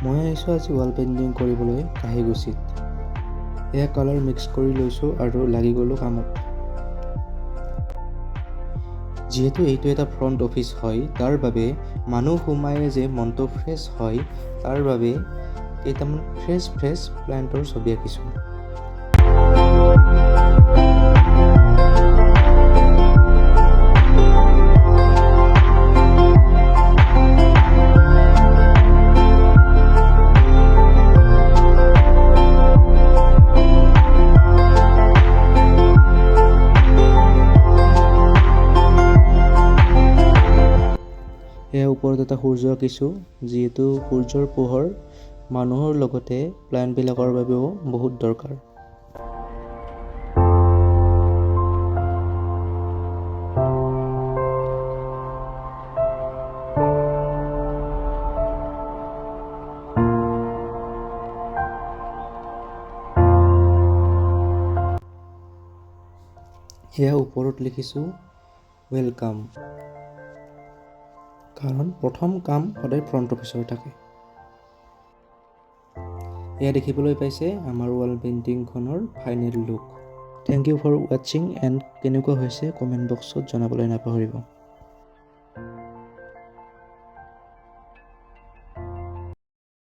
মই আহিছোঁ আজি ৱাল পেইণ্টিং কৰিবলৈ কাহিগুছিত। এয়া কালাৰ মিক্স কৰি লৈছোঁ আৰু লাগি গ'লোঁ কামত। যিহেতু এইটো এটা ফ্ৰণ্ট অফিচ হয়, তাৰ বাবে মানুহ সোমায়ে যে মনটো ফ্ৰেছ হয়, তাৰ বাবে কেইটামান ফ্ৰেছ প্লাণ্টৰ ছবি আঁকিছোঁ। এয়া ওপৰত এটা সূৰ্য আঁকিছোঁ, যিহেতু সূৰ্যৰ পোহৰ মানুহৰ লগতে প্লাণ্টবিলাকৰ বাবেও বহুত দৰকাৰ। এয়া ওপৰত লিখিছোঁ ৱেলকাম, কাৰণ প্ৰথম কাম সদায় ফ্ৰণ্ট অফিচৰ থাকে। এয়া দেখিবলৈ পাইছে আমাৰ ৱাল পেইণ্টিংখনৰ final look. Thank you for ৱাটছিং এণ্ড কেনেকুৱা হৈছে কমেণ্ট বক্সত জনাবলৈ নাপাহৰিব।